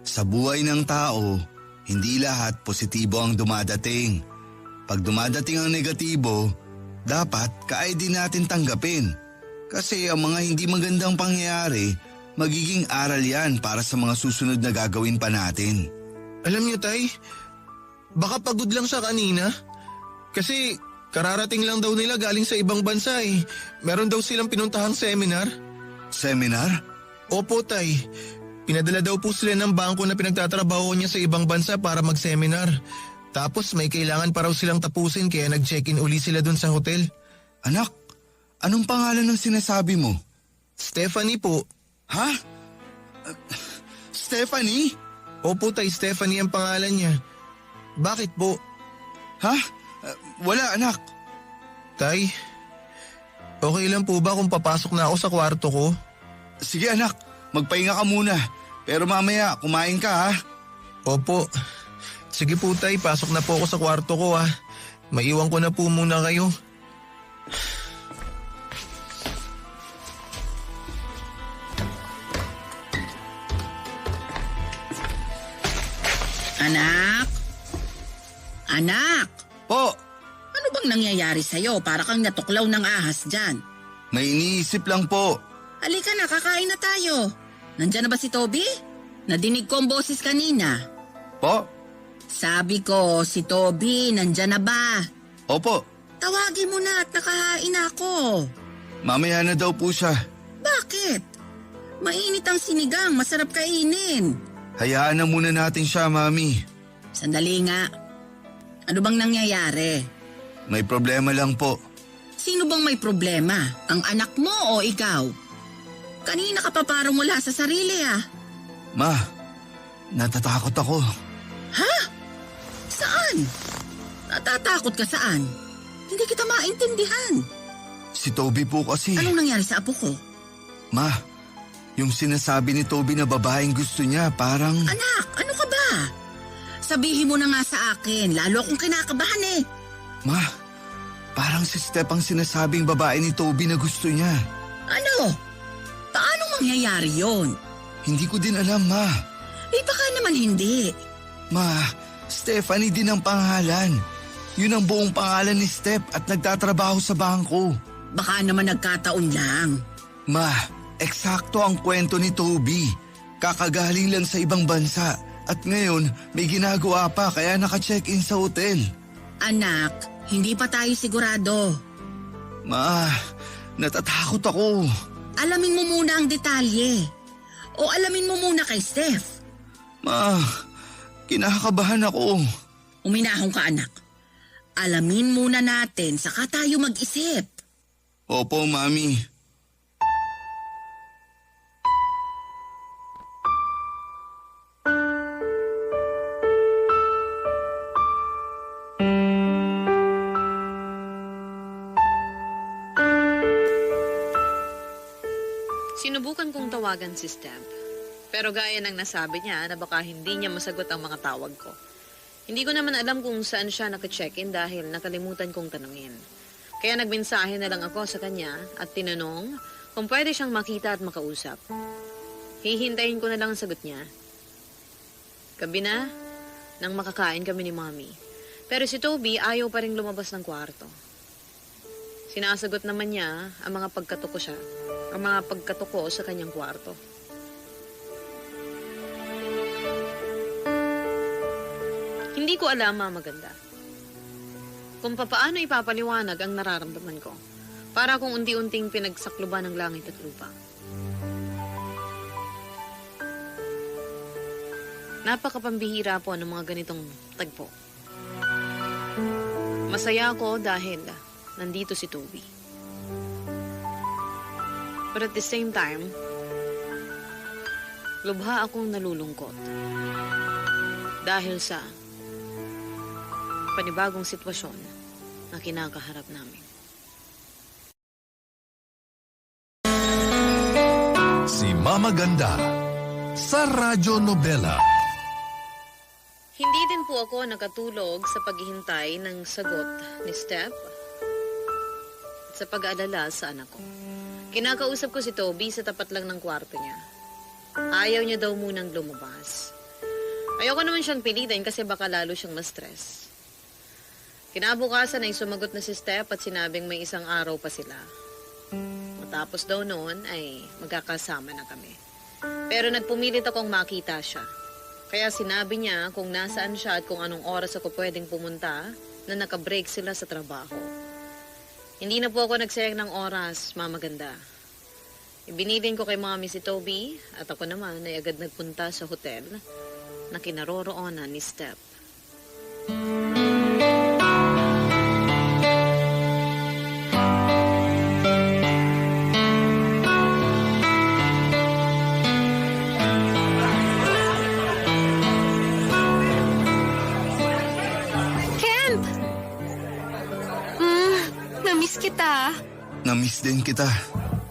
sa buhay ng tao, hindi lahat positibo ang dumadating. Pag dumadating ang negatibo, dapat kaya din natin tanggapin. Kasi ang mga hindi magandang pangyayari, magiging aral yan para sa mga susunod na gagawin pa natin. Alam niyo tay, baka pagod lang siya kanina. Kasi kararating lang daw nila galing sa ibang bansa eh. Meron daw silang pinuntahang seminar. Seminar? Opo tay, pinadala daw po sila ng bangko na pinagtatrabaho niya sa ibang bansa para mag-seminar. Tapos may kailangan pa raw silang tapusin kaya nag-check-in uli sila dun sa hotel. Anak, anong pangalan ng sinasabi mo? Stephanie po. Ha? Stephanie? Opo tay, Stephanie ang pangalan niya. Bakit po? Ha? Wala anak. Tay, okay lang po ba kung papasok na ako sa kwarto ko? Sige anak, magpahinga ka muna. Pero mamaya, kumain ka ha? Opo. Sige po tay, pasok na po ako sa kwarto ko ha. Maiwan ko na po muna kayo. Anak? Anak? Po, Ano bang nangyayari sa'yo? Para kang natuklaw ng ahas dyan. may iniisip lang po. Halika na, kakain na tayo. Nandyan na ba si Toby? Nadinig ko ang boses kanina. Po? Sabi ko, si Toby, nandyan na ba? Opo, Tawagin mo na at nakahain na ako. mamaya na daw po siya. Bakit? Mainit ang sinigang, masarap kainin. Hayaan na muna natin siya, Mami. Sandali nga. Ano bang nangyayari? May problema lang po. Sino bang may problema? Ang anak mo o ikaw? Kanina ka pa parang wala sa sarili ah. Ma, natatakot ako. Ha? Saan? Natatakot ka saan? Hindi kita maintindihan. Si Toby po kasi. Anong nangyari sa apo ko? Ma, yung sinasabi ni Toby na babaeng gusto niya parang... Anak, ano ka ba? Sabihin mo na nga sa akin, lalo akong kinakabahan eh. Ma, parang si Steph ang sinasabing babae ni Toby na gusto niya. Ano? Paano mangyayari yon? Hindi ko din alam, Ma. Eh baka naman hindi. Ma, Stephanie din ang pangalan. Yun ang buong pangalan ni Steph at nagtatrabaho sa bangko. Baka naman nagkataon lang. Ma, eksakto ang kwento ni Toby. Kakagaling lang sa ibang bansa at ngayon may ginagawa pa kaya naka-check-in sa hotel. Anak, hindi pa tayo sigurado. Ma, natatakot ako. Alamin mo muna ang detalye. O alamin mo muna kay Steph. Ma, kinakabahan ako. Uminahon ka, anak. Alamin muna natin, saka tayo mag-isip. Opo, Mami. Sinubukan kong tawagan si Steph. Pero gaya ng nasabi niya na baka hindi niya masagot ang mga tawag ko. Hindi ko naman alam kung saan siya naka-check-in dahil nakalimutan kong tanungin. Kaya nagmensahe na lang ako sa kanya at tinanong kung pwede siyang makita at makausap. Hihintayin ko na lang ang sagot niya. Gabi na, nang makakain kami ni Mommy. Pero si Toby ayaw pa rin lumabas ng kwarto. Sinasagot naman niya ang mga pagkatuko sa kanyang kwarto. Hindi ko alam, Mama Ganda, kung papaano ipapaliwanag ang nararamdaman ko para kung unti-unting pinagsakluban ng langit at lupa. Napakapambihira po ng mga ganitong tagpo. Masaya ako dahil nandito si Toby. But at the same time, lubha akong nalulungkot dahil sa panibagong sitwasyon na kinakaharap namin. Si Mama Ganda sa Radyo Nobela. Hindi din po ako nakatulog sa paghihintay ng sagot ni Steph at sa pag-aalala sa anak ko. Kinakausap ko si Toby sa tapat lang ng kwarto niya. Ayaw niya daw munang lumabas. Ayoko naman siyang pilitin kasi baka lalo siyang ma-stress. Kinabukasan ay sumagot na si Steph at sinabing may isang araw pa sila. Matapos daw noon ay magkakasama na kami. Pero nagpumilit akong makita siya. Kaya sinabi niya kung nasaan siya at kung anong oras ako pwedeng pumunta na nakabreak sila sa trabaho. Hindi na po ako nagsayang ng oras, Mama Ganda. Ibinilin ko kay Mommy si Toby at ako naman ay agad nagpunta sa hotel na kinaroroonan ni Steph. Namiss kita. Namiss din kita.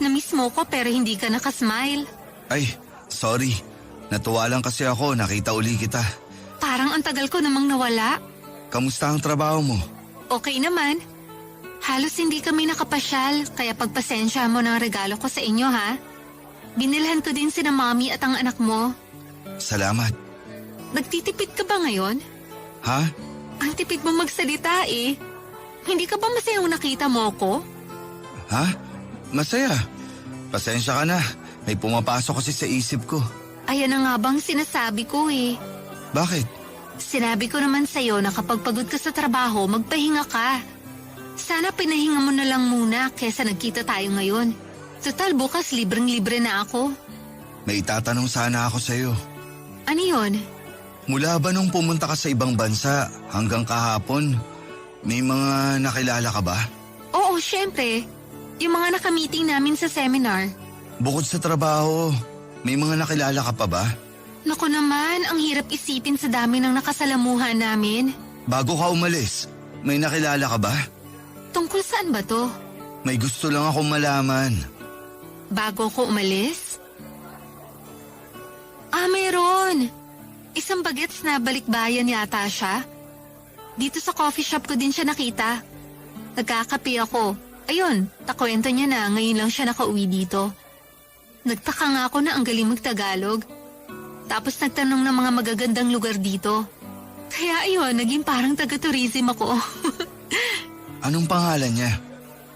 Namiss mo ko pero hindi ka nakasmile. Ay, sorry. Natuwa lang kasi ako, nakita uli kita. Parang ang tagal ko namang nawala. Kamusta ang trabaho mo? Okay naman. Halos hindi kami nakapasyal, kaya pagpasensya mo ng regalo ko sa inyo, ha? Binilhan ko din sina Mommy at ang anak mo. Salamat. Nagtitipid ka ba ngayon? Ha? Ang tipid mo magsalita eh. Hindi ka ba masayang nakita mo ko? Ha? Masaya. Pasensya ka na. May pumapasok kasi sa isip ko. Ayan na nga bang sinasabi ko eh. Bakit? Sinabi ko naman sa'yo na kapag pagod ka sa trabaho, magpahinga ka. Sana pinahinga mo na lang muna kesa nagkita tayo ngayon. Total bukas libreng-libre na ako. May itatanong sana ako sa'yo. Ano yun? Mula ba nung pumunta ka sa ibang bansa hanggang kahapon, may mga nakilala ka ba? Oo, syempre. Yung mga nakamiting namin sa seminar. Bukod sa trabaho, may mga nakilala ka pa ba? Naku naman, ang hirap isipin sa dami ng nakasalamuhan namin. Bago ka umalis, may nakilala ka ba? Tungkol saan ba to? May gusto lang akong malaman. Bago ko umalis? Mayroon. Isang bagets na balikbayan yata siya. Dito sa coffee shop ko din siya nakita. Nagkakape ako. Ayun, takwento niya na ngayon lang siya nakauwi dito. Nagtaka nga ako na ang galing mag-Tagalog. Tapos nagtanong ng mga magagandang lugar dito. Kaya ayun, naging parang taga-tourism ako. Anong pangalan niya?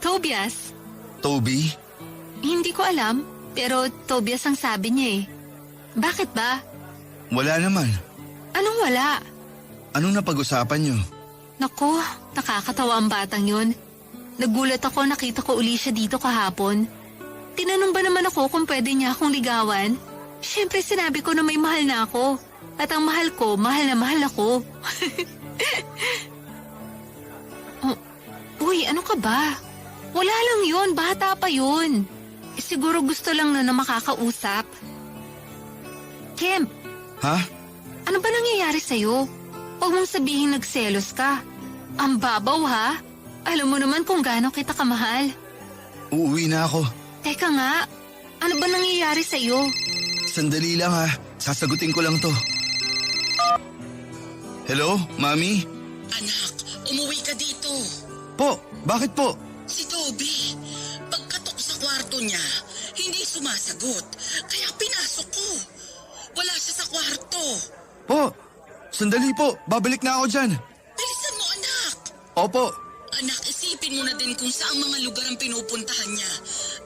Tobias. Toby? Hindi ko alam, pero Tobias ang sabi niya eh. Bakit ba? Wala naman. Anong wala? Anong napag-usapan niyo? Nako, nakakatawa ang batang yun. Nagulat ako nakita ko uli siya dito kahapon. Tinanong ba naman ako kung pwede niya akong ligawan? Siyempre sinabi ko na may mahal na ako. At ang mahal ko, mahal na mahal ako. Oh, uy, ano ka ba? Wala lang yun, bata pa yun. Siguro gusto lang na makakausap. Kemp, Ha? ano ba nangyayari sa'yo? Huwag mong sabihin nagselos ka. Ang babaw ha? Alam mo naman kung gaano kita kamahal. Uuwi na ako. Teka nga, ano ba nangyayari sa'yo? Sandali lang ha. Sasagutin ko lang to. Hello, Mami? Anak, umuwi ka dito. Po, bakit po? Si Toby, pagkatok sa kwarto niya, hindi sumasagot. Kaya pinasok ko. Wala siya sa kwarto. Po, sandali po. Babalik na ako dyan. Bilisan mo, anak. Opo. Anak, isipin mo na din kung saang mga lugar ang pinupuntahan niya.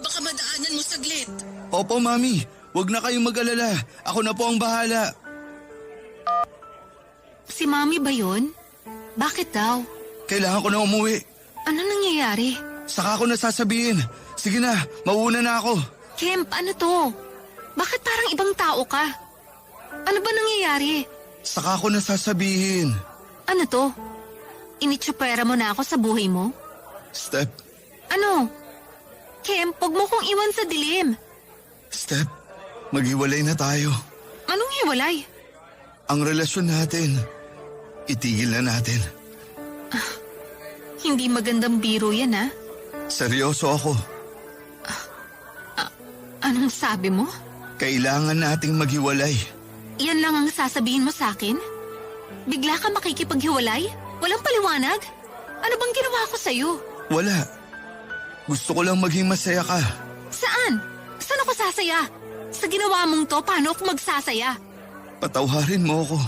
Baka madaanan mo saglit. Opo, Mami. Huwag na kayong mag-alala. Ako na po ang bahala. Si Mami ba yun? Bakit daw? Kailangan ko na umuwi. Ano nangyayari? Saka ko na sasabihin. Sige na, mauuna na ako. Kemp, ano to? Bakit parang ibang tao ka? Ano ba nangyayari? Saka ko na sasabihin. Ano to? Initsupera mo na ako sa buhay mo? Step, Ano? Kemp, huwag mo kong iwan sa dilim. Step, maghiwalay na tayo. Anong hiwalay? Ang relasyon natin, itigil na natin. Hindi magandang biro yan, ha? Seryoso ako. Anong sabi mo? Kailangan nating maghiwalay. Yan lang ang sasabihin mo sa akin? Bigla ka makikipaghiwalay? Walang paliwanag? Ano bang ginawa ko sa'yo? Wala. Gusto ko lang maging masaya ka. Saan? Saan ako sasaya? Sa ginawa mong to, paano ako magsasaya? Patawharin mo ako.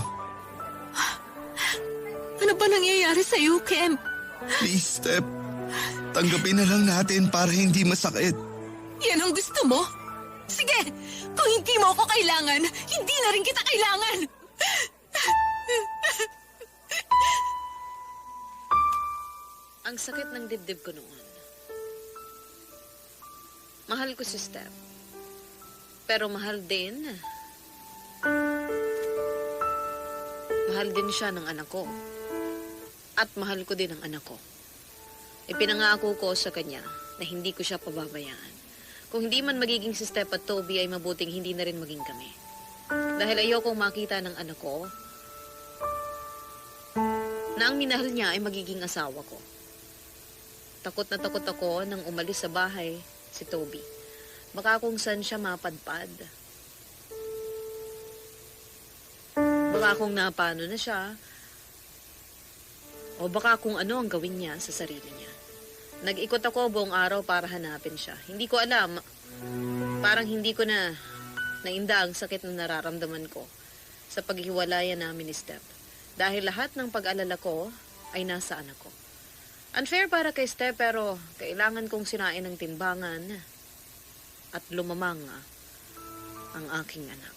Ano ba nangyayari sa'yo, Kemp? Please, Step. Tanggapin na lang natin para hindi masakit. Yan ang gusto mo? Sige, kung hindi mo ako kailangan, hindi na rin kita kailangan. Ang sakit ng dibdib ko noon. Mahal ko si Steph. Pero mahal din. Mahal din siya ng anak ko. At mahal ko din ang anak ko. Ipinangako ko sa kanya na hindi ko siya pababayaan. Kung hindi man magiging si Steph at Toby ay mabuting hindi na rin maging kami. Dahil ayokong makita ng anak ko na ang minahal niya ay magiging asawa ko. Takot na takot ako nang umalis sa bahay si Toby. Baka kung saan siya mapadpad. Baka kung napano na siya. O baka kung ano ang gawin niya sa sarili niya. Nag-ikot ako buong araw para hanapin siya. Hindi ko alam. Parang hindi ko na nainda ang sakit na nararamdaman ko sa paghiwalayan namin ni Steph. Dahil lahat ng pag-alala ko ay nasa anak ko. Unfair para kay Steph pero kailangan kong sinain ng timbangan at lumamang ang aking anak.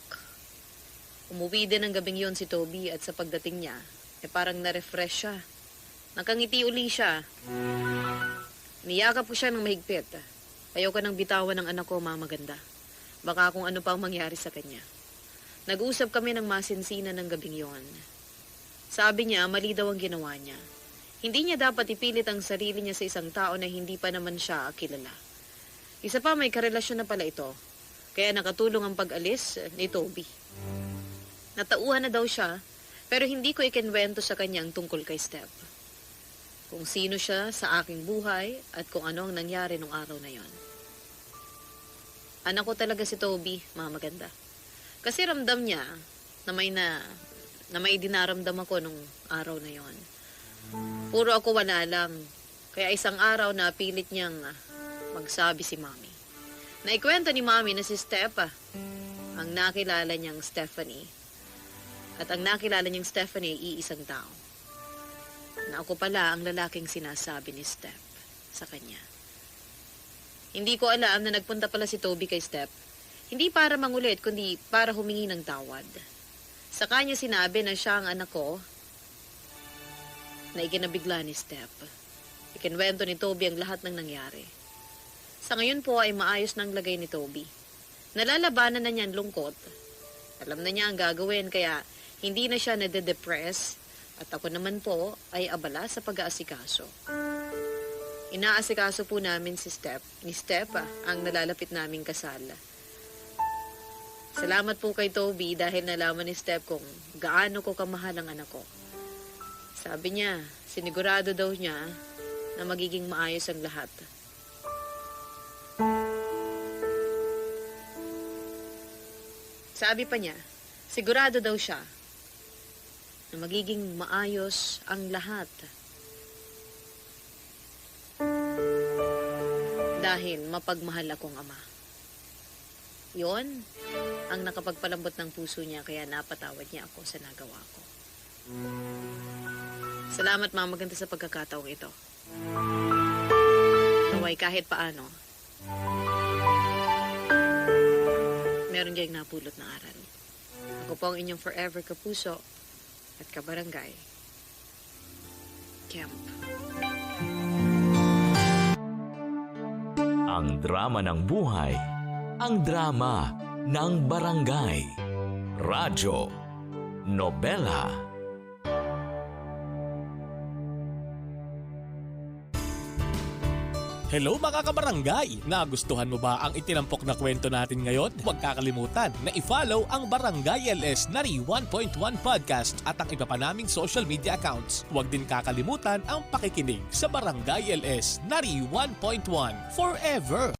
Umuwi din ng gabing yon si Toby at sa pagdating niya, parang na-refresh siya. Nakangiti uli siya. Niyakap ko siya ng mahigpit. Ayaw ka nang bitawan ng anak ko, Mama Ganda. Baka kung ano pa ang mangyari sa kanya. Nag-usap kami ng masinsinan ng gabing yon. Sabi niya, mali daw ang ginawa niya. Hindi niya dapat ipilit ang sarili niya sa isang tao na hindi pa naman siya kilala. Isa pa, may karelasyon na pala ito. Kaya nakatulong ang pag-alis ni Toby. Natauhan na daw siya, pero hindi ko ikinwento sa kanya ang tungkol kay Steph. Kung sino siya sa aking buhay at kung ano ang nangyari nung araw na yon. Anak ko talaga si Toby, Mama Ganda. Kasi ramdam niya na may dinaramdam ako nung araw na yon. Puro ako wala lang. Kaya isang araw na pilit niyang magsabi si Mami. Naikwento ni Mami na si Steph ang nakilala niyang Stephanie. At ang nakilala niyang Stephanie ay iisang tao. Na ako pala ang lalaking sinasabi ni Steph sa kanya. Hindi ko alam na nagpunta pala si Toby kay Steph. Hindi para mangulit, kundi para humingi ng tawad. Sa kanya sinabi na siya ang anak ko na ikinabigla ni Step. Ikinwento ni Toby ang lahat ng nangyari. Sa ngayon po ay maayos ng lagay ni Toby. Nalalabanan na niya ang lungkot. Alam na niya ang gagawin kaya hindi na siya nade-depress at ako naman po ay abala sa pag-aasikaso. Inaasikaso po namin ni Step ang nalalapit naming kasal. Salamat po kay Toby dahil nalaman ni Step kung gaano ko kamahal ang anak ko. Sabi niya, sinigurado daw niya na magiging maayos ang lahat. Sabi pa niya, sigurado daw siya na magiging maayos ang lahat. Dahil mapagmahal akong ama. Yon ang nakapagpalambot ng puso niya kaya napatawad niya ako sa nagawa ko. Salamat Mama Ganda sa pagkakataong ito. Naway kahit paano, meron diyang napulot na aral. Ako po ang inyong forever kapuso at kabarangay, Kemp. Ang drama ng buhay, ang drama ng barangay. Radyo Nobela. Hello mga kabarangay! Nagustuhan mo ba ang itinampok na kwento natin ngayon? Huwag kakalimutan na i-follow ang Barangay LS Nari 1.1 Podcast at ang iba pa naming social media accounts. Huwag din kakalimutan ang pakikinig sa Barangay LS Nari 1.1 Forever!